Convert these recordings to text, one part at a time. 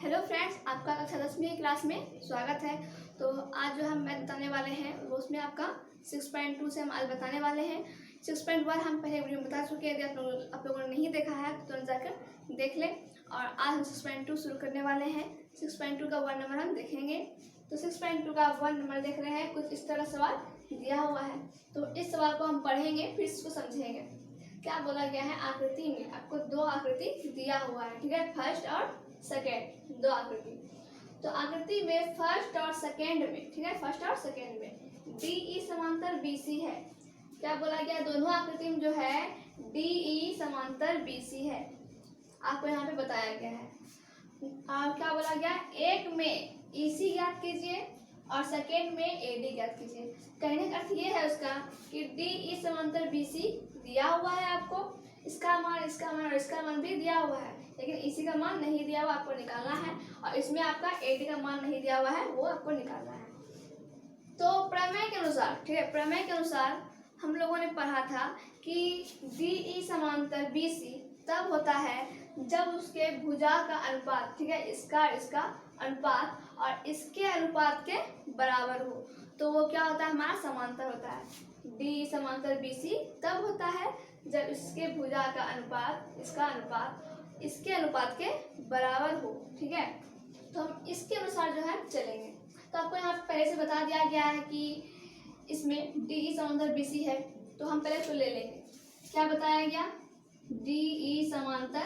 Hello friends, आपका कक्षा 10वीं क्लास में स्वागत है। तो आज जो हम मैथ बताने वाले हैं वो उसमें आपका 6.2 से हम आज बताने वाले हैं। 6.1 हम पहले वीडियो में बता चुके हैं। यदि आप लोगों ने नहीं देखा है तो तुरंत जाकर देख लें। और आज हम 6.2 शुरू करने वाले हैं। 6.2 का 1 नंबर हम देखेंगे। तो 6.2 का 1 नंबर देख रहे हैं। कुछ इस तरह सवाल दिया हुआ है, तो इस सवाल को हम पढ़ेंगे, फिर इसको समझेंगे। क्या बोला गया है, आकृति में आपको दो आकृति दिया हुआ है, ठीक है, फर्स्ट और सेकेंड, दो आकृति। तो आकृति में फर्स्ट और सेकेंड में, ठीक है, फर्स्ट और सेकेंड में DE समांतर BC है। क्या बोला गया, दोनों आकृति में जो है DE समांतर BC है, आपको यहाँ पे बताया गया है। और क्या बोला गया, एक में EC ज्ञात कीजिए और सेकेंड में AD ज्ञात कीजिए। कहने का अर्थ ये है उसका कि DE समांतर BC दिया हुआ है आपको, इसका मान और इसका मान भी दिया हुआ है, लेकिन इसी का मान नहीं दिया हुआ, आपको निकालना है। और इसमें आपका AD का मान नहीं दिया हुआ है, वो आपको निकालना है। तो प्रमेय के अनुसार, ठीक है, प्रमेय के अनुसार हम लोगों ने पढ़ा था कि DE समांतर BC तब होता है जब उसके भुजा का अनुपात, ठीक है, इसका अनुपात और इसके अनुपात के बराबर हो, तो वो क्या होता है, हमारा समांतर होता है। DE समांतर BC तब होता है जब इसके भुजा का अनुपात, इसका अनुपात इसके अनुपात के बराबर हो, ठीक है। तो हम इसके अनुसार जो है चलेंगे। तो आपको यहाँ पहले से बता दिया गया है कि इसमें DE समांतर BC है, तो हम पहले तो ले लेंगे। क्या बताया गया, DE समांतर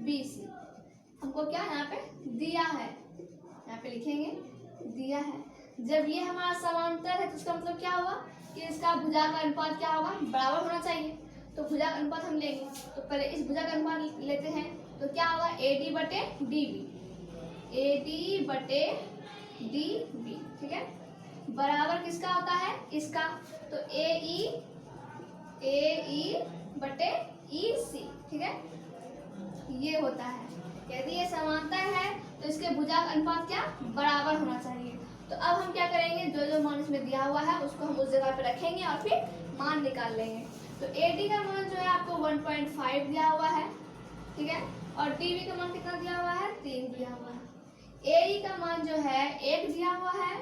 BC हमको क्या यहाँ पे दिया है, यहाँ पे लिखेंगे दिया है। जब ये हमारा समांतर है तो इसका मतलब क्या हुआ कि इसका भुजा का अनुपात क्या होगा, बराबर होना चाहिए। तो भुजा का अनुपात हम लेंगे, तो पहले इस भुजा का अनुपात लेते हैं, तो क्या होगा, AD बटे DB, AD बटे DB, ठीक है, बराबर किसका होता है, इसका। तो AE बटे EC, ठीक है, ये होता है। यदि ये समांतर है तो इसके भुजा का अनुपात क्या, बराबर होना चाहिए। तो अब हम क्या करेंगे, जो जो मान इसमें दिया हुआ है उसको हम उस जगह पे रखेंगे और फिर मान निकाल लेंगे। तो AD का मान जो है आपको 1.5 दिया हुआ है, ठीक है, और DB का मान कितना दिया हुआ है, 3 दिया हुआ है। AE का मान जो है 1 दिया हुआ है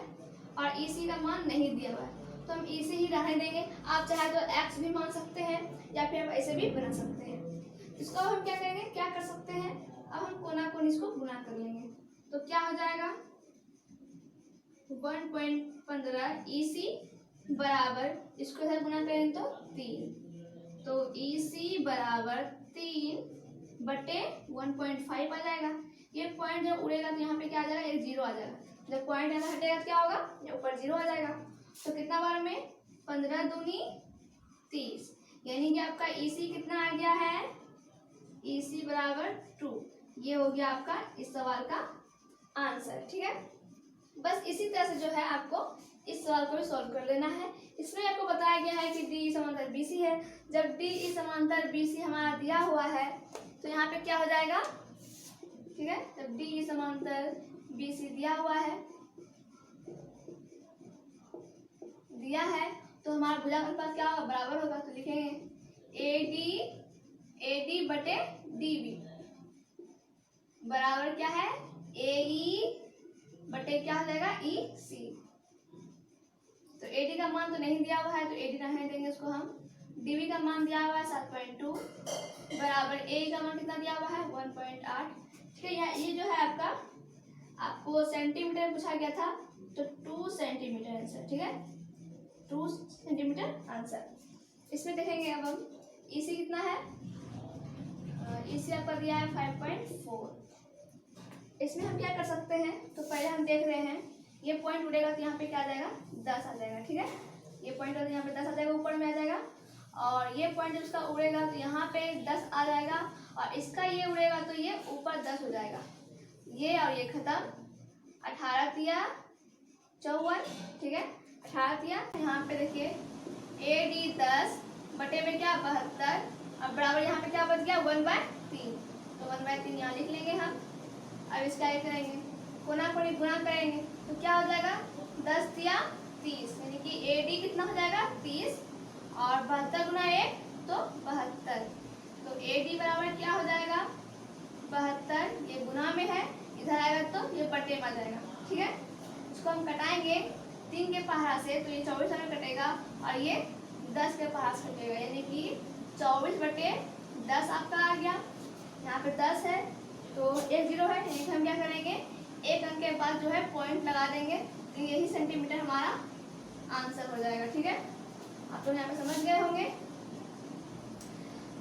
और EC का मान नहीं दिया हुआ है, तो हम EC ही रहने देंगे। आप चाहे तो X भी मान सकते हैं या फिर आप ऐसे भी बना सकते हैं। इसको हम क्या करेंगे, क्या कर सकते हैं, अब हम कोना कोनी इसको गुना कर लेंगे। तो क्या हो जाएगा, 1.15 EC बराबर, इसको इधर गुना करें तो 3, तो EC बराबर 3 बटे 1.5 आ जाएगा। ये पॉइंट जब उड़ेगा तो यहाँ पे क्या आ जाएगा, एक 0 आ जाएगा। जब पॉइंट यहाँ हटेगा तो क्या होगा, ये ऊपर 0 आ जाएगा। तो कितना बार में, 15 दूनी 30, यानी कि आपका EC कितना आ गया है, EC बराबर 2। ये हो गया आपका इस सवाल का आंसर, ठीक है। बस इसी तरह से जो है आपको इस सवाल को भी सॉल्व कर लेना है। इसमें आपको बताया गया है कि DE समांतर BC है। जब DE समांतर BC हमारा दिया हुआ है तो यहाँ पे क्या हो जाएगा, ठीक है, जब DE समांतर BC दिया हुआ है, तो हमारा भुजा का अनुपात क्या होगा, बराबर होगा। तो लिखेंगे AD बटे DB बराबर क्या है, AE बटे क्या हो जाएगा, EC। तो AD का मान तो नहीं दिया हुआ है तो AD रहने देंगे उसको हम। DB का मान दिया हुआ है 7.2 बराबर AE का मान कितना दिया हुआ है, 1.8, ठीक है। ये जो है आपको सेंटीमीटर पूछा गया था, तो 2 सेंटीमीटर आंसर, ठीक है, 2 सेंटीमीटर आंसर। इसमें देखेंगे अब हम EC कितना है, EC आपका दिया है 5.4। इसमें हम क्या कर सकते हैं, तो पहले हम देख रहे हैं, ये पॉइंट उड़ेगा तो यहाँ पे क्या आ जाएगा, 10 आ जाएगा, ठीक है। ये पॉइंट यहाँ पे 10 आ जाएगा, ऊपर में आ जाएगा। और ये पॉइंट जब इसका उड़ेगा तो यहाँ पे 10 आ जाएगा, और इसका ये उड़ेगा तो ये ऊपर 10 हो जाएगा। ये और ये खत्म, 18 तिया 54, ठीक है, 18 तिया। यहाँ पे देखिए AD 10 बटे में क्या 72, अब बराबर यहाँ पे क्या बच गया, 1/3, तो 1/3 यहाँ लिख लेंगे हम। अब इसका ये करेंगे, कोना कोनी गुणा करेंगे तो क्या हो जाएगा, 10 तिया 30, यानी कि AD कितना हो जाएगा, 30, और 72 गुना 1 तो 72। तो AD बराबर क्या हो जाएगा, 72, ये गुना में है, इधर आएगा तो ये बटे में आ जाएगा। ठीक है, इसको हम कटाएंगे 3 के पहाड़ा से, तो ये 24 में कटेगा और ये 10 के पहाड़ा से कटेगा, यानी कि 24/10 आपका आ गया। यहाँ पे 10 है तो एक 0 है, यानी कि हम क्या करेंगे, एक अंक के बाद जो है पॉइंट लगा देंगे, तो यही सेंटीमीटर हमारा आंसर हो जाएगा। ठीक है, आप लोग यहाँ पे समझ गए होंगे।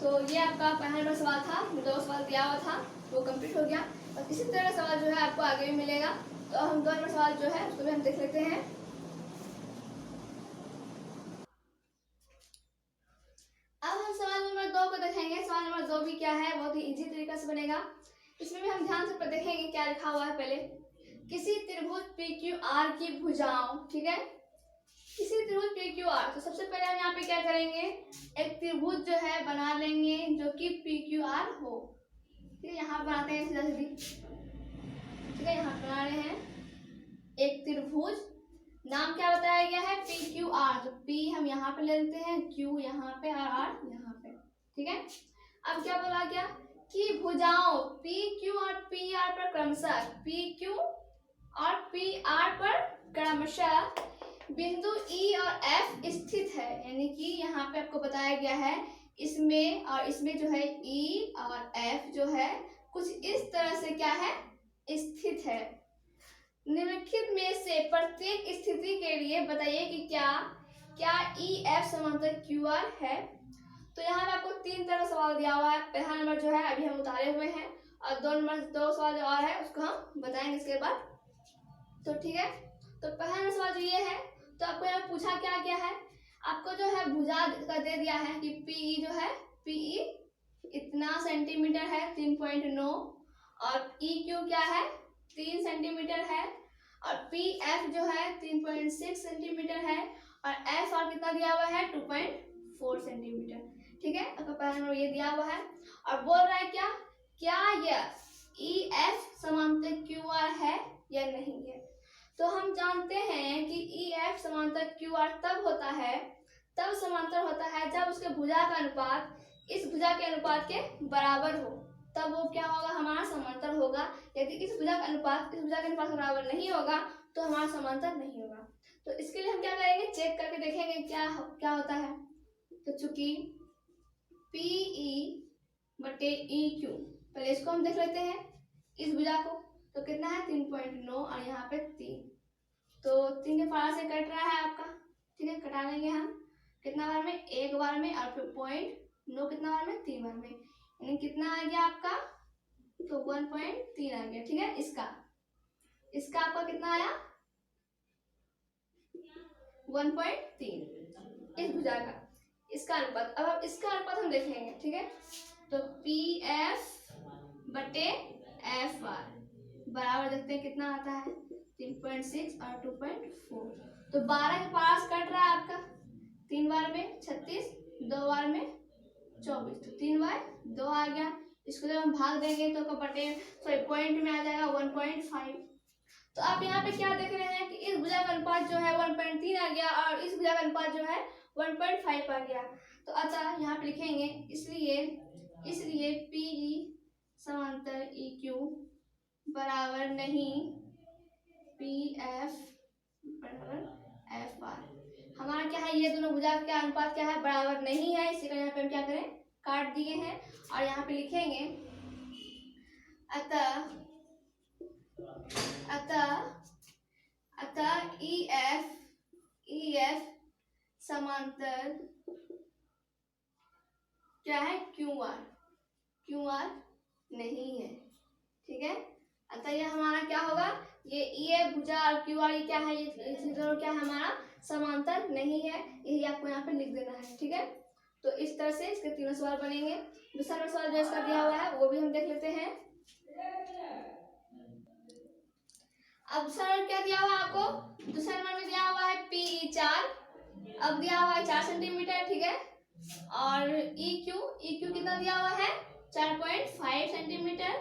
तो ये आपका पहला नंबर सवाल था, 2 सवाल दिया हुआ था, वो कंप्लीट हो गया। और इसी तरह का सवाल जो है आपको आगे भी मिलेगा। तो हम 2 नंबर सवाल जो है उसको भी हम देख लेते हैं। अब हम सवाल नंबर 2 को देखेंगे। सवाल नंबर 2 भी क्या है, बहुत ही इजी तरीका से बनेगा। इसमें भी हम ध्यान से देखेंगे क्या लिखा हुआ है। पहले किसी त्रिभुज PQR की भुजाओं, ठीक है, किसी त्रिभुज PQR, तो सबसे पहले हम यहाँ पे क्या करेंगे, एक त्रिभुज जो है बना लेंगे जो कि PQR हो। ठीक है, यहाँ बनाते हैं सीधा सीधी। ठीक है, यहाँ बना रहे हैं एक त्रिभुज, नाम क्या बताया गया है, PQR। तो P हम यहाँ पे ले लेते हैं, Q यहाँ पे और R यहाँ पे। ठीक है, अब क्या बोला गया कि भुजाओं PQ और PR पर क्रमशः, PQ और PR पर क्रमशः बिंदु E और F स्थित है। यानी कि यहाँ पे आपको बताया गया है इसमें और इसमें जो है E और F जो है कुछ इस तरह से क्या है, स्थित है। निम्नलिखित में से प्रत्येक स्थिति के लिए बताइए कि क्या EF समांतर QR है। तो यहाँ पे आपको 3 तरह का सवाल दिया हुआ है। पहला नंबर जो है अभी हम उतारे हुए हैं और 2 सवाल जो और है उसको हम बताएंगे इसके बाद। तो ठीक है, तो पहला नंबर सवाल जो ये है, तो आपको यहाँ पूछा क्या क्या है, आपको जो है भुजा का दे दिया है कि PE जो है, PE इतना सेंटीमीटर है 3.9 और EQ क्या है 3 सेंटीमीटर है और PF जो है 3.6 सेंटीमीटर है और FR कितना दिया हुआ है 2.4 सेंटीमीटर। ठीक है, आपका पहला नंबर ये दिया हुआ है और बोल रहा है क्या यह EF समांतर QR है या नहीं है। तो हम जानते हैं कि EF समांतर QR तब समांतर होता है जब उसके भुजा का अनुपात इस भुजा के अनुपात के बराबर हो, तब वो क्या होगा, हमारा समांतर होगा। यदि इस भुजा का अनुपात इस भुजा के अनुपात के बराबर नहीं होगा तो हमारा समांतर नहीं होगा। तो इसके लिए हम क्या करेंगे, चेक करके देखेंगे क्या होता है। तो चूंकि PE/EQ, पहले इसको हम देख लेते हैं इस भुजा को, तो कितना है 3.9 और यहाँ पे 3, तो 3 के पहाड़ा से कट रहा है आपका। ठीक है, कटा लेंगे हम कितना बार में, एक बार में, और फिर 0.9 कितना बार में, 3 बार में, यानी कितना आ गया आपका, तो 1.3 आ गया। ठीक है, इसका आपका कितना आया 1.3 इस भुजा का, इसका अनुपात। अब इसका अनुपात हम देखेंगे। ठीक है, तो PF/FR बराबर देखते हैं कितना आता है 3.6 और 2.4, तो 12 के पास कट रहा है आपका, 3 बार में 36, 2 बार में 24, तो 3/2 आ गया। इसको जब हम भाग देंगे तो पॉइंट में आ जाएगा 1.5। तो आप यहाँ पे क्या देख रहे हैं कि इस भुजा का अनुपात जो है 1.3 आ गया और इस भुजा का अनुपात जो है 1.5 आ गया। तो अतः यहाँ पे लिखेंगे इसलिए PE समांतर EQ बराबर नहीं PF बराबर FR। हमारा क्या है, ये दोनों भुजा का अनुपात क्या है, बराबर नहीं है। इसी का यहाँ पे हम क्या करें, काट दिए हैं और यहाँ पे लिखेंगे अतः EF समांतर क्या है, QR नहीं है। ठीक है, अतः यह हमारा क्या होगा, ये EF भुजा और QR ये क्या है, ये दोनों क्या है, हमारा समांतर नहीं है। यही आपको यहाँ पे लिख देना है। ठीक है, तो इस तरह से इसके 3 सवाल बनेंगे। दूसरा सवाल जो इसका दिया हुआ है वो भी हम देख लेते हैं। अब सर क्या दिया हुआ है आपको, दूसरे नंबर में दिया हुआ है PE 4, अब दिया हुआ है 4 सेंटीमीटर। ठीक है, और EQ कितना दिया हुआ है 4.5 सेंटीमीटर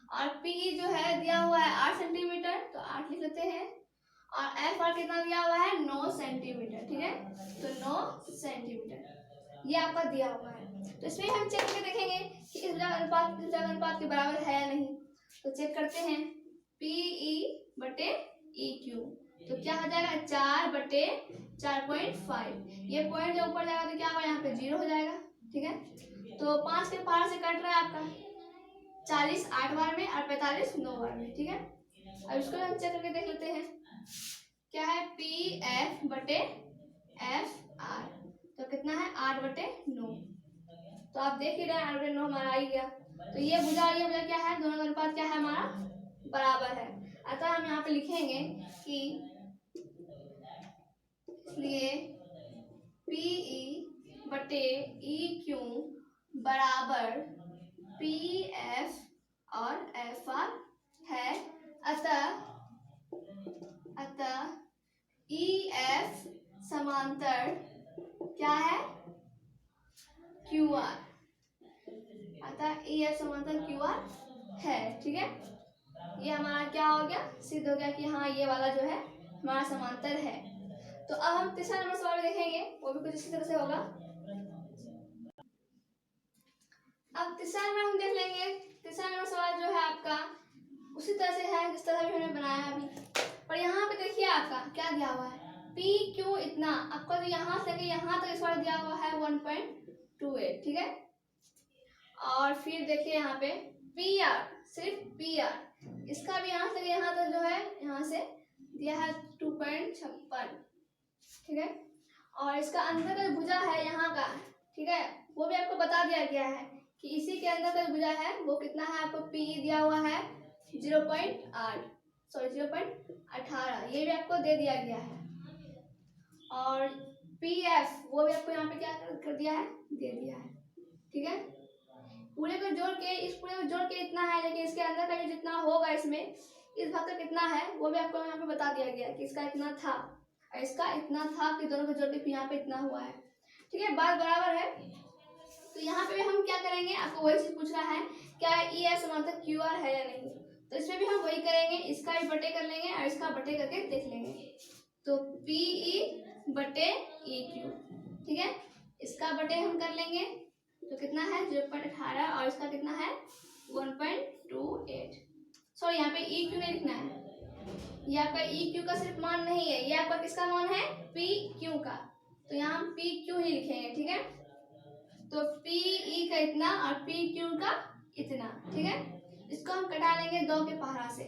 और PE जो है दिया हुआ है 8 सेंटीमीटर, तो 8 लिख लेते हैं और FR कितना दिया हुआ है 9 सेंटीमीटर। ठीक है, तो 9 सेंटीमीटर ये आपका दिया हुआ है। तो इसमें हम चेक करके देखेंगे कि इस भुजा का अनुपात के बराबर है या नहीं। तो चेक करते हैं, PE/EQ। तो क्या हो जाएगा 4/4.5। ये पॉइंट जब ऊपर जाएगा तो क्या होगा, यहाँ पे 0 हो जाएगा। ठीक है, तो 5 के पार से कट रहा है आपका 40 8 बार में और 45 9 बार में। ठीक है, अब इसको हम चेक करके देख लेते हैं क्या है, PF/FR। तो कितना है 8/9। तो आप देख ही रहे हैं 8/9 हमारा आ ही गया। तो ये भुजा और ये भुजा क्या है, दोनों का अनुपात क्या है हमारा, बराबर है। अतः हम यहाँ पे लिखेंगे कि इसलिए PE/EQ बराबर PF और FR है। अतः EF समांतर क्या है, QR। अतः EF समांतर QR है। ठीक है, ये हमारा क्या हो गया, सिद्ध हो गया कि हाँ ये वाला जो है हमारा समांतर है। तो अब हम तीसरा नंबर सवाल देखेंगे, वो भी कुछ इसी तरह से होगा। अब तीसरा नंबर हम देख लेंगे। तीसरा नंबर सवाल जो है आपका उसी तरह से है जिस तरह हमने बनाया है अभी। और यहाँ पे देखिए आपका क्या दिया हुआ है, PQ इतना, आपका जो यहाँ से लेके यहाँ तक इस बार दिया हुआ है 1.28। ठीक है, और फिर देखिए यहाँ पे PR, सिर्फ PR, इसका भी यहाँ से यहाँ तक जो है यहाँ से दिया है 2.56। ठीक है, और इसका अंदर का भुजा है यहाँ का, ठीक है, वो भी आपको बता दिया गया है कि इसी के अंदर का भुजा है वो कितना है, आपको PE दिया हुआ है 0.18, ये भी आपको दे दिया गया है। और PF वो भी आपको यहाँ पे क्या कर दिया है, दे दिया है। ठीक है, पूरे को जोड़ के, इस पूरे को जोड़ के इतना है, लेकिन इसके अंदर का भी जितना होगा इसमें, इस भाग का कितना है वो भी आपको यहाँ पे बता दिया गया कि इसका इतना था और इसका इतना था, कि दोनों को जोड़ के यहाँ पे इतना हुआ है। ठीक है, बात बराबर है। तो यहाँ पे भी हम क्या करेंगे, आपको वही चीज पूछ रहा है क्या EF समांतर QR है या नहीं। तो इसमें भी हम वही करेंगे, इसका भी बटे कर लेंगे और इसका बटे करके देख लेंगे। तो PE/EQ। ठीक है, इसका बटे हम कर लेंगे तो कितना है 0.18 और इसका कितना है 1.28। सॉरी, यहाँ पे EQ नहीं लिखना है, ये आपका EQ का सिर्फ मान नहीं है, ये आपका किसका मान है, PQ का। तो यहाँ हम PQ ही लिखेंगे। ठीक है, तो PE का इतना और PQ का इतना। ठीक है, इसको हम कटा लेंगे 2 के पहाड़ा से,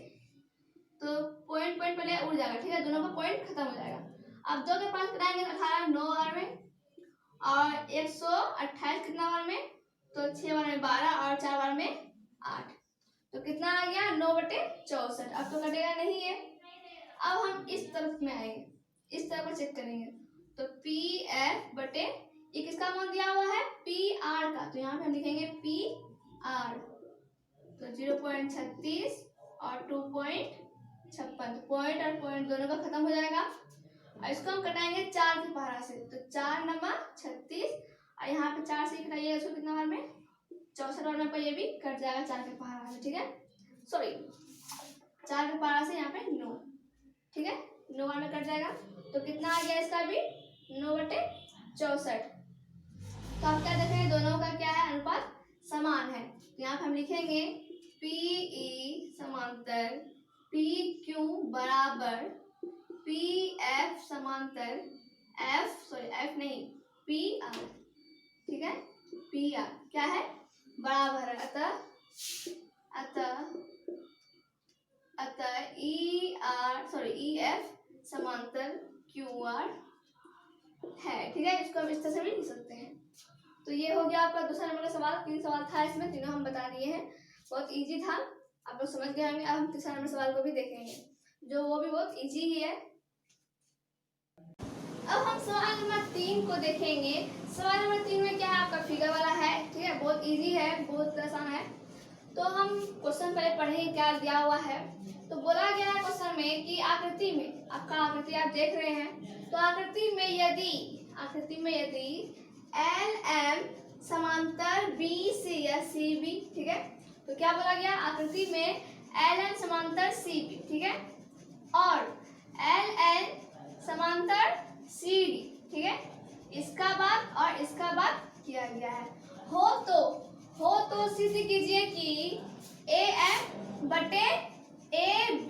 तो पॉइंट पहले उड़ जाएगा। ठीक है, दोनों का पॉइंट खत्म हो जाएगा। अब 2 के 5 कटाएंगे तो 18 9 बार में, और 128 कितना बार में, तो 6 बार में 12 और 4 बार में 8। तो कितना आ गया 9/64। अब तो कटेगा नहीं है। अब हम इस तरफ में आएंगे, इस तरफ को चेक करेंगे। तो PF/, ये किसका मान दिया हुआ है, PR का। तो यहाँ पे हम लिखेंगे PR। तो 0.36 और 2.56, पॉइंट और पॉइंट दोनों का खत्म हो जाएगा। और इसको हम कटाएंगे 4 के पहाड़ा से, तो 4 × 36 और यहाँ पे 4 से कटाइएगा इसको कितना बार में, 64 बार में, पर ये भी कट जाएगा 4 के पहाड़ा से। ठीक है, सॉरी 4 के पहाड़ा से यहाँ पे 9। ठीक है, 9 बार में कट जाएगा। तो कितना आ गया इसका भी 9/64। तो आप क्या देख रहे हैं, दोनों का क्या है, अनुपात समान है। तो यहाँ पे हम लिखेंगे PE समांतर PQ बराबर PF समांतर F नहीं PR। ठीक है, PR क्या है, बराबर है। अतः EF समांतर QR है। ठीक है, इसको हम इस तरह से भी लिख सकते हैं। तो ये हो गया आपका दूसरा नंबर का सवाल। 3 सवाल था इसमें, तीनों हम बता दिए हैं, बहुत इजी था, आप लोग समझ गए होंगे। अब हम तीसरा नंबर सवाल को भी देखेंगे, जो वो भी बहुत इजी ही है। अब हम सवाल नंबर 3 को देखेंगे। सवाल नंबर 3 में क्या है, आपका फिगर वाला है। ठीक है, बहुत इजी है, बहुत आसान है। तो हम क्वेश्चन पहले पढ़ेंगे क्या दिया हुआ है। तो बोला गया है क्वेश्चन में कि आकृति में, आपका आकृति आप देख रहे हैं, तो आकृति में यदि LM समांतर BC या CB, ठीक है, तो क्या बोला गया, आकृति में LM समांतर CB, ठीक है, और LN समांतर CD, ठीक है, इसका बात और इसका बात किया गया है। हो तो सिद्ध कीजिए कि AM/AB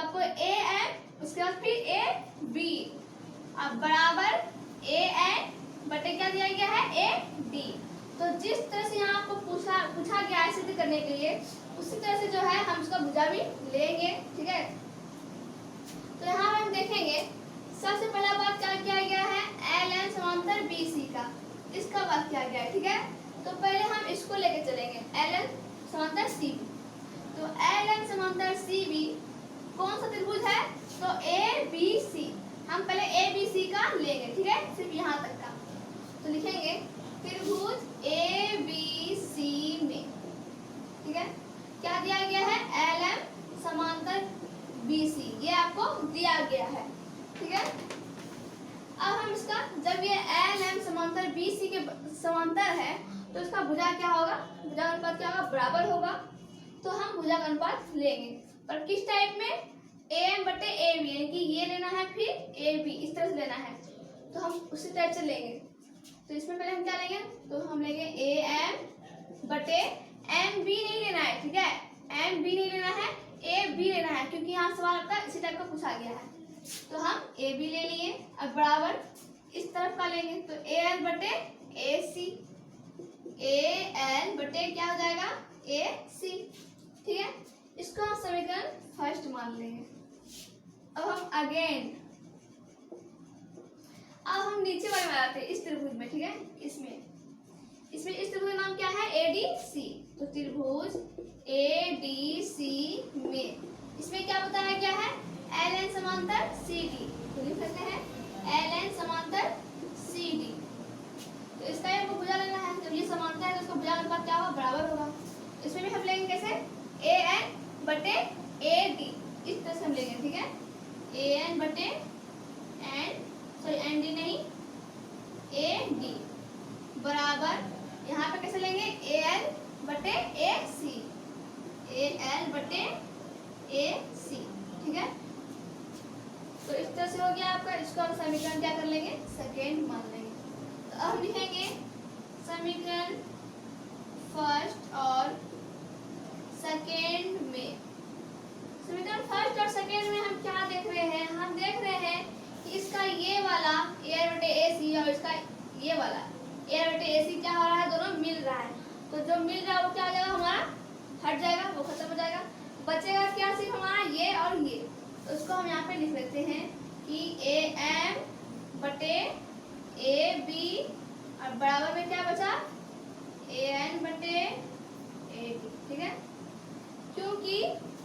आपको ए एन उसके बाद फिर ए बी अब बराबर ए एन बटे क्या दिया गया है ए डी। तो जिस तरह से यहाँ आपको पूछा गया है सिद्ध करने के लिए उसी तरह से जो है हम उसका भुजा भी लेंगे, ठीक है। तो यहाँ हम देखेंगे सबसे पहला बात क्या किया गया है एल एन समांतर बी सी का, इसका बात किया गया है, ठीक है। तो पहले हम इसको लेके चलेंगे एल एन समांतर सी बी। तो एल एन समांतर सी बी कौन सा त्रिभुज है, तो ए बी सी। हम पहले ए बी सी का लेंगे, ठीक है, सिर्फ यहाँ तक का। तो लिखेंगे त्रिभुज ए बी सी में, ठीक है, क्या दिया गया है एल एम समांतर बी सी, ये आपको दिया गया है, ठीक है। अब हम इसका जब ये एल एम समांतर बी सी के समांतर है तो इसका भुजा क्या होगा, भुजा अनुपात क्या होगा, बराबर होगा। तो हम भुजा अनुपात लेंगे पर किस टाइप में, ए एम बटे ए बी, यानी कि ये लेना है फिर ए बी, इस तरह से लेना है। तो हम उसी टाइप से लेंगे। तो इसमें पहले हम क्या लेंगे, तो हम लेंगे ए एम बटे एम बी नहीं लेना है, ठीक है, एम बी नहीं लेना है, ए बी लेना है, क्योंकि यहाँ सवाल आपका इसी टाइप का पूछा गया है। तो हम ए बी ले लिए, अब बराबर इस तरफ का लेंगे तो ए एन बटे ए सी, ए एन बटे क्या हो जाएगा ए सी, ठीक है। इसको हम समीकरण फर्स्ट मान लेंगे। अब हम अगेन अब हम नीचे वाले में आते हैं इस त्रिभुज में, ठीक है, इसमें इस त्रिभुज का नाम क्या है ए डी सी। तो त्रिभुज ए डी सी में इसमें क्या बताया गया है एल एन समांतर सी डी। तो लिख सकते हैं एल एन समांतर सी डी। तो इसका आपको भुजा लेना है, जब ये समांतर है तो इसका भुजा अनुपात क्या होगा, बराबर होगा। इसमें भी हम लेंगे कैसे ए एन बटे ए डी, इस तरह से हम लेंगे, ठीक है, ए एन बटे एन सॉरी एन डी नहीं ए डी बराबर यहाँ पे कैसे लेंगे ए एल बटे ए सी, ए एल बटे ए सी, ठीक है। तो इस तरह से हो गया आपका। इसको हम समीकरण क्या कर लेंगे, सेकेंड मान लेंगे। तो अब हम लिखेंगे समीकरण फर्स्ट और सेकेंड में। समीकरण फर्स्ट और सेकेंड में हम क्या देख रहे हैं, हम देख रहे हैं कि इसका ये वाला ए बटे ए सी और इसका ये वाला ए बटे ए सी क्या हो रहा है, दोनों मिल रहा है। तो जो मिल रहा है वो क्या हो जाएगा, हमारा हट जाएगा, वो खत्म हो जाएगा। बचेगा क्या, सिर्फ हमारा ये और ये। तो उसको हम यहाँ पे लिख लेते हैं कि ए एम बटे ए बी और बराबर में क्या बचा ए एन बटे ए डी, ठीक है। क्योंकि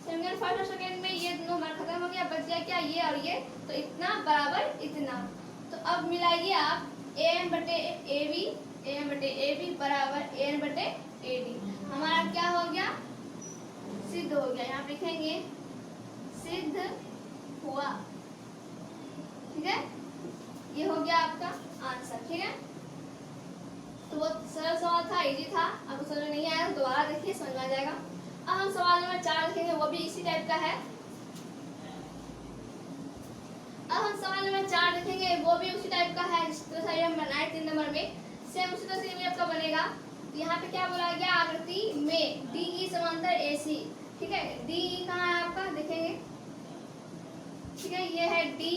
समीकरण फर्स्ट और सेकेंड में ये दोनों हमारा खत्म हो गया, बच गया क्या ये और ये, तो इतना बराबर इतना। तो अब मिलाइए आप ए एम बटे ए बी, ए एम बटे ए बी बराबर ए एन बटे ए डी। हमारा क्या हो गया, सिद्ध हो गया। यहाँ लिखेंगे सिद्ध हुआ, ठीक है, ये हो गया आपका आंसर, ठीक है। तो बहुत सरल सवाल था, इजी था। आपको समझ में नहीं आया तो दोबारा देखिए, समझ में आ जाएगा। अब हम सवाल नंबर 4 देखेंगे, वो भी इसी टाइप का है। अब हम सवाल नंबर 4 देखेंगे, वो भी उसी टाइप का है जिस तरह से हम बनाए 3 नंबर में, सेम उसी तरह से भी आपका बनेगा। यहाँ पे क्या बोला गया, आकृति में डी ई समांतर ए सी, ठीक है। डी ई कहाँ है आपका, देखेंगे, ठीक है, ये है डी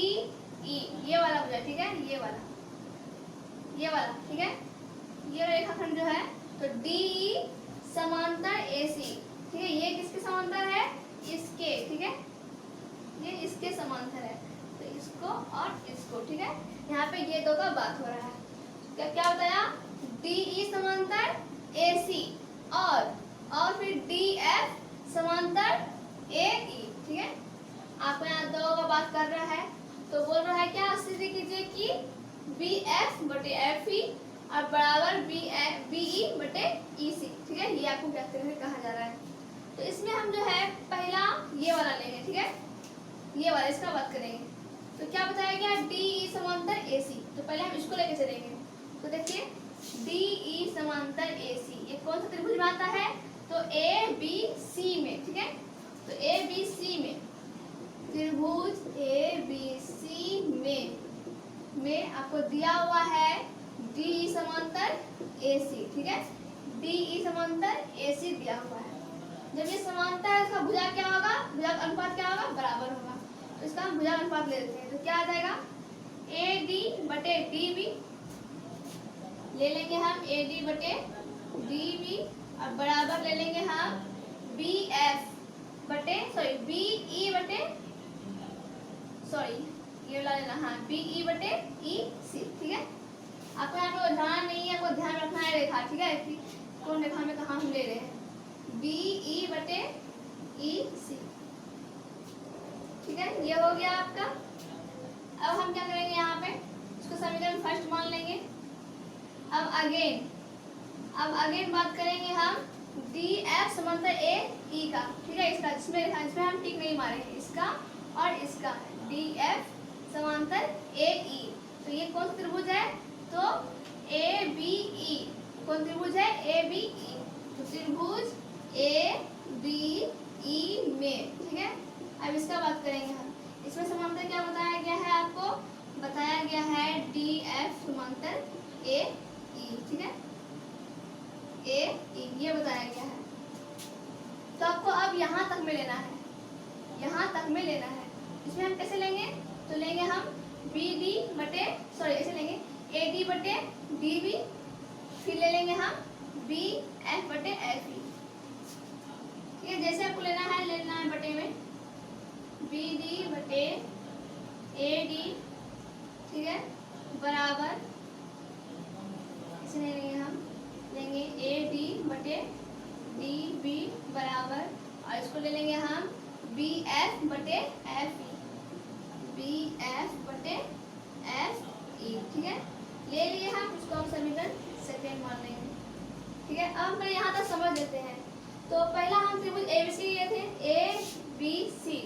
ई, ये वाला भुजा, ठीक है, ये वाला, ठीक है, ये रेखाखंड जो है। तो डी ई समांतर ए सी, ठीक है, ये किसके समांतर है, इसके, ठीक है, ये इसके समांतर है। तो इसको और इसको, ठीक है, यहाँ पे ये दो का बात हो रहा है। क्या बताया, डी ई समांतर ए सी और फिर डी एफ समांतर ए ई, ठीक है। आपको यहाँ दो का बात कर रहा है तो बोल रहा है क्या, सिद्ध कीजिए कि बी एफ बटे एफ ई और बराबर बी ई बटे ई सी, ठीक है। ये आपको कहते हुए कहा जा रहा है। तो इसमें हम जो है पहला ये वाला लेंगे, ठीक है, ये वाला, इसका बात करेंगे। तो क्या बताया गया, डी ई समांतर ए सी। तो पहले हम इसको लेके चलेंगे। तो देखिए डी ई समांतर ए सी, ये कौन सा त्रिभुज में आता है, तो ए बी सी में, ठीक है। तो ए बी सी में त्रिभुज ए बी सी में आपको दिया हुआ है डी ई समांतर ए सी, ठीक है, डी ई समांतर ए सी दिया हुआ है। जब ये समांतर है इसका भुजा क्या होगा, भुजा अनुपात क्या होगा, बराबर होगा। तो इसका हम भुजा अनुपात ले लेते हैं। तो क्या आ जाएगा, ए डी बटे डी बी ले लेंगे हम, ए डी बटे डी बी, और बराबर ले लेंगे हम बी एफ बटे बी ई बटे ये वाला लेना, हाँ बी ई बटे ई सी। ठीक है, आपको यहाँ पे ध्यान नहीं है, आपको ध्यान रखना है रेखा, ठीक है, कि कौन रेखा में कहाँ हम ले रहे हैं, बी ई बटे ई सी। ठीक है, ये हो गया आपका। अब हम क्या करेंगे, यहाँ पे इसको समीकरण फर्स्ट मान लेंगे। अब अगेन बात करेंगे हम डी एफ समांतर ए ई का। ठीक है, इसका इसमें हम टिक नहीं मारेंगे, इसका और इसका डी एफ समांतर ए ई। तो ये कौन सा त्रिभुज है, तो ए बी ई। कौन त्रिभुज है, ए बी ई। तो त्रिभुज ए बी ई में। ठीक है, अब इसका बात करेंगे हम। इसमें समांतर क्या बताया गया है, आपको बताया गया है डी एफ समांतर ए ई। ठीक है, ए ई ये बताया गया है। तो आपको अब यहाँ तक में लेना है, यहाँ तक में लेना है। इसमें हम कैसे लेंगे, तो लेंगे हम बी डी बटे ऐसे लेंगे ए डी बटे डी बी, फिर ले लेंगे हम बी एफ बटे एफ ई। ठीक है, जैसे आपको लेना है बटे में बी डी बटे ए डी। ठीक है, बराबर इसे ले लेंगे हम, लेंगे ए डी बटे डी बी बराबर, और इसको ले लेंगे हम बी एफ बटे एफ ई, बी एफ बटे एफ ई। ठीक है, ले लिए हम, इसको हम समीकरण सेकेंड मान लेंगे। ठीक है, अब हम यहाँ तक समझ लेते हैं। तो पहला हम त्रिभुज ए बी सी लिए थे, ए बी सी,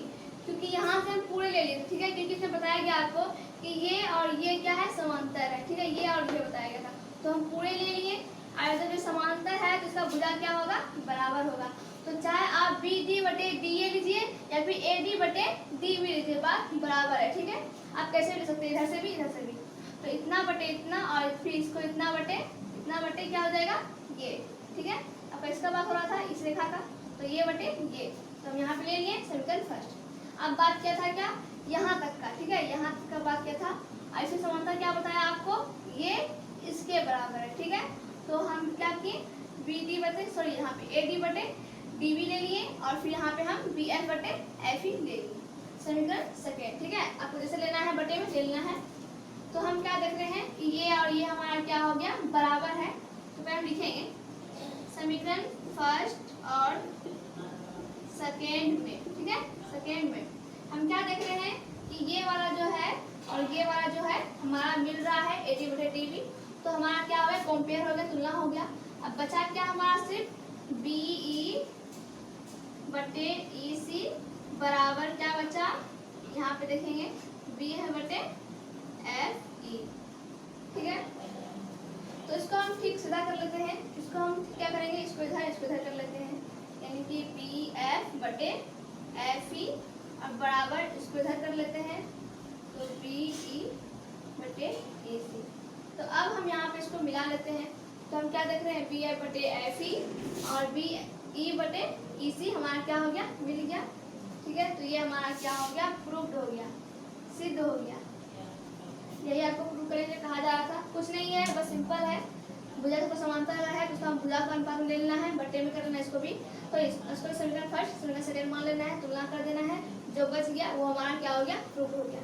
क्योंकि यहाँ से हम पूरे ले लिए थे। ठीक है, क्योंकि इसमें बताया गया आपको कि ये और ये क्या है, समांतर है। ठीक है, ये और ये बताया गया था, तो हम पूरे ले लिए। और जब ये समांतर है तो इसका भुजा क्या होगा, बराबर होगा। तो चाहे आप बी डी बटे डी ए लीजिए या फिर ए डी बटे डी बी लीजिए, बात बराबर है। ठीक है, आप कैसे ले सकते हैं, इधर से भी इधर से भी। तो इतना बटे इतना, और फिर इसको इतना बटे क्या हो जाएगा, ये। ठीक है, आपका इसका बात हो रहा था इस रेखा का, तो ये बटे ये। तो हम यहाँ पे ले लिए समीकरण फर्स्ट। अब बात क्या था, क्या यहाँ तक का। ठीक है, यहाँ तक का बात क्या था, ऐसे समांतर क्या बताया आपको, ये इसके बराबर है। ठीक है, तो हम क्या किए, बी डी बटे यहाँ पे ए डी बटे डी बी ले लिए, और फिर यहाँ पे हम बी एफ बटे एफ ई ले लिए, समीकरण सेकेंड। ठीक है, आपको जैसे लेना है बटे में ले लेना है। तो हम क्या देख रहे हैं कि ये और ये हमारा क्या हो गया, बराबर है। तो पहले हम लिखेंगे समीकरण फर्स्ट और सेकेंड में। ठीक है, सेकेंड में हम क्या देख रहे हैं कि ये वाला जो है और ये वाला जो है हमारा मिल रहा है ए डी बटे डी बी। तो हमारा क्या हो गया, कंपेयर हो गया, तुलना हो गया। अब बचा क्या हमारा, सिर्फ बी ई बटे ई सी बराबर क्या बचा, यहाँ पे देखेंगे बी है बटे एफ ई। ठीक है, तो इसको हम ठीक सीधा कर लेते हैं। इसको हम क्या करेंगे, इसको इधर कर लेते हैं, यानी कि बी एफ बटे एफ ई, और बराबर इसको इधर कर लेते हैं, तो बी ई बटे ए सी। तो अब हम यहाँ पे इसको मिला लेते हैं। तो हम क्या देख रहे हैं, बी एफ बटे एफ ई और बी ई बटे ई सी हमारा क्या हो गया, मिल गया। ठीक है, तो ये हमारा क्या हो गया, प्रूव्ड हो गया, सिद्ध हो गया। यही आपको प्रूव करने कहा जा रहा था, कुछ नहीं है, बस सिंपल है। भुजा को समांतर है तो उसका हम भुजा का अनुपात ले लेना है, बटे में कर लेना है इसको भी। तो इसको समीकरण फर्स्ट समीकरण सेकंड मान लेना है, तुलना कर देना है, जो बच गया वो हमारा क्या हो गया, प्रूव हो गया।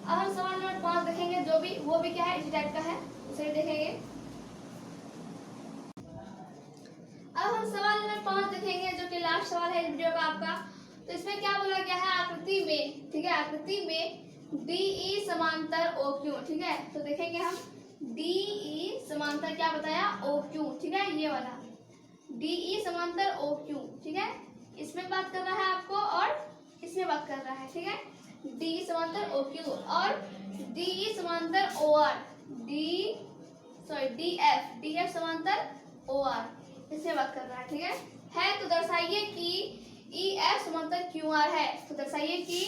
अब हम सवाल नंबर 5 देखेंगे, जो भी वो भी क्या है, इसी टाइप का है, उसे देखेंगे। अब हम सवाल नंबर 5 देखेंगे, जो कि लास्ट सवाल है इस वीडियो का आपका। तो इसमें क्या बोला गया है, आकृति में। ठीक है, आकृति में डी ई समांतर ओ क्यू। ठीक है, तो देखेंगे हम डी ई समांतर क्या बताया, ओ क्यू। ठीक है, ये वाला डी ई समांतर ओ क्यू। ठीक है, इसमें बात कर रहा है आपको और इसमें बात कर रहा है। ठीक है, डी समांतर ओ क्यू और डी ई समांतर ओ आर, डी एफ समांतर ओ आर, इससे बात कर रहा है। ठीक है, तो दर्शाइए कि ई एफ समांतर क्यू आर है। तो दर्शाइए कि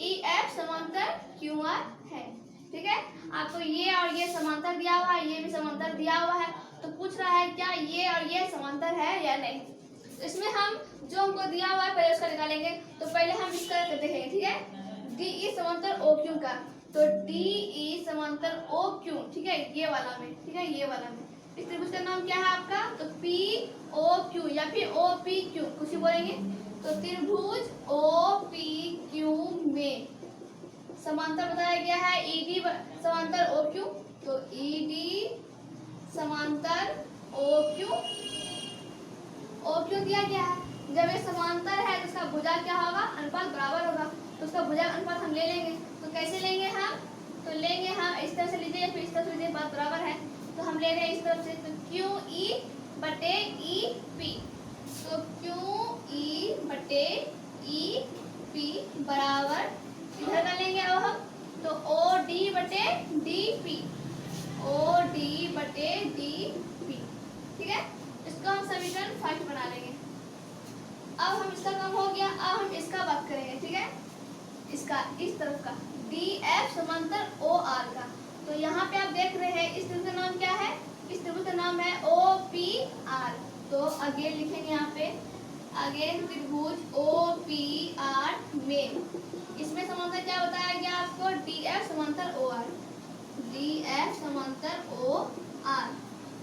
ई एफ समांतर क्यू आर है। ठीक है, आपको ये और ये समांतर दिया हुआ है, ये भी समांतर दिया हुआ है। तो पूछ रहा है क्या ये और ये समांतर है या नहीं। तो इसमें हम जो हमको दिया हुआ है पहले उसका निकालेंगे। तो पहले हम इसका देखेंगे। ठीक है, डी ई समांतर ओ क्यू का, तो डी ई समांतर ओ क्यू, ठीक है, ये वाला में, ठीक है, ये वाला में। इस त्रिभुज का नाम क्या है आपका, तो पी ओ क्यू या फिर ओ पी क्यू, कुछ ही बोलेंगे। तो त्रिभुज ओ पी क्यू में समांतर बताया गया है ईडी समांतर ओ क्यू, तो ईडी समांतर ओ क्यू, ओ क्यू दिया गया है। जब ये समांतर है तो उसका भुजा क्या होगा, अनुपात बराबर होगा, तो उसका भुजा अनुपात हम ले लेंगे। तो कैसे लेंगे हम, तो लेंगे हम इस तरह से लीजिए या फिर इस तरह से लीजिए, बात बराबर है। तो हम ले रहे हैं इस तरफ से, तो क्यू ई बटे ई पी, तो क्यू ई बटे ई पी बराबर इधर का लेंगे अब हम, तो ओ डी बटे डी पी, ओ डी बटे डी पी, ठीक है। इसको हम समीकरण 5 बना लेंगे। अब हम इसका काम हो गया, अब हम इसका बात करेंगे, ठीक है, इसका इस तरफ का डी एफ समांतर ओ आर का। तो यहाँ पे आप देख रहे हैं इस त्रिभुज का नाम क्या है, इस त्रिभुज का नाम है ओ पी आर। तो अगेन लिखेंगे यहाँ पे, अगेन त्रिभुज ओ पी आर में, इसमें समांतर क्या बताया गया आपको, डी एफ समांतर ओ आर, डी एफ समांतर ओ आर।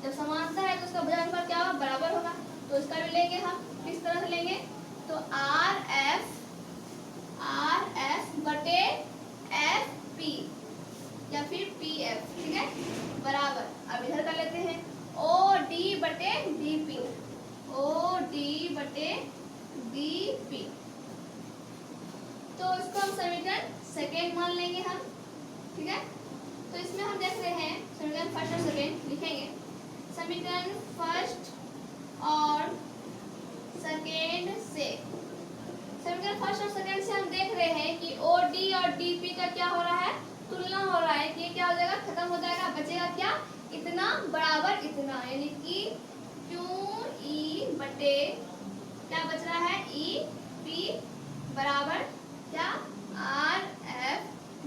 जब समांतर है तो उसका भुजा अनुपात क्या होगा, बराबर होगा। तो इसका भी लेंगे हम, किस तरह से लेंगे, तो आर एफ बटे एफ पी या फिर पी एफ, ठीक है, बराबर। अब इधर कर लेते हैं ओ डी बटे डी पी, ओ डी बटे डी पी। तो इसको हम समीकरण सेकेंड मान लेंगे हम, ठीक है। तो इसमें हम देख रहे हैं समीकरण फर्स्ट और सेकेंड लिखेंगे। समीकरण फर्स्ट और सेकेंड से, समीकरण फर्स्ट और सेकेंड से हम देख रहे हैं कि ओ डी और डी पी का क्या हो रहा है, तुलना हो रहा है। कि क्या हो जाएगा, खत्म हो जाएगा, बचेगा क्या, इतना बराबर इतना, यानी कि क्यू ई बटे क्या बच रहा है, ई पी बराबर क्या, आर एफ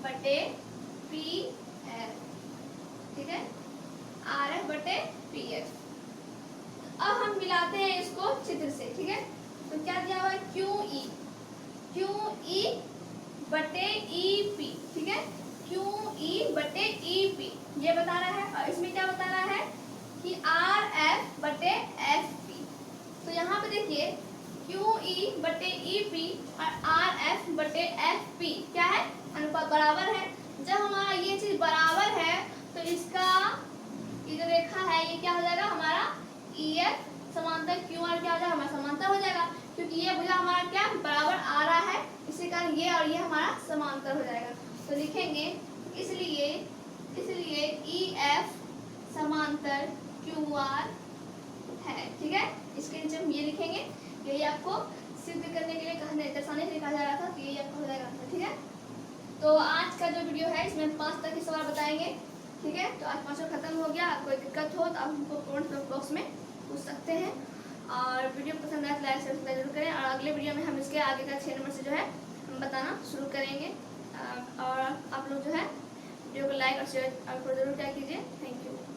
बटे पी एफ, ठीक है, आर एफ बटे पी एफ। अब हम मिलाते हैं इसको चित्र से, ठीक है। तो क्या दिया हुआ है, क्यू ई बटे ई पी, ठीक है, क्यू ई बटे ई पी ये बता रहा है। और इसमें क्या बता रहा है कि आर एफ बटे एफ पी। तो यहाँ पे देखिए क्यू ई बटे ई पी और आर एफ बटे एफ पी क्या है, अनुपात बराबर है। जब हमारा ये चीज बराबर है तो इसका ये जो रेखा है ये क्या हो जाएगा, हमारा ई एफ समांतर क्यू आर क्या हो जाएगा, हमारा समांतर हो जाएगा, क्योंकि ये भुजा हमारा क्या बराबर आ रहा है, इसी कारण ये और ये हमारा समांतर हो जाएगा। तो लिखेंगे इसलिए ई एफ समांतर क्यू आर है, ठीक है। इसके नीचे हम ये लिखेंगे, यही आपको सिद्ध करने के लिए दर्शाने के लिए कहा जा रहा था, तो यही आपको हो जाएगा, ठीक है। तो आज का जो वीडियो है इसमें 5 तक के सवाल बताएंगे, ठीक है। तो आज 5 खत्म हो गया। आपको दिक्कत हो तो आप हमको कमेंट बॉक्स में पूछ सकते हैं। और वीडियो पसंद आए तो लाइक सब्सक्राइब जरूर करें। और अगले वीडियो में हम इसके आगे का 6 नंबर से जो है हम बताना शुरू करेंगे। और आप लोग जो है वीडियो को लाइक और शेयर और जरूर क्या कीजिए। Thank you.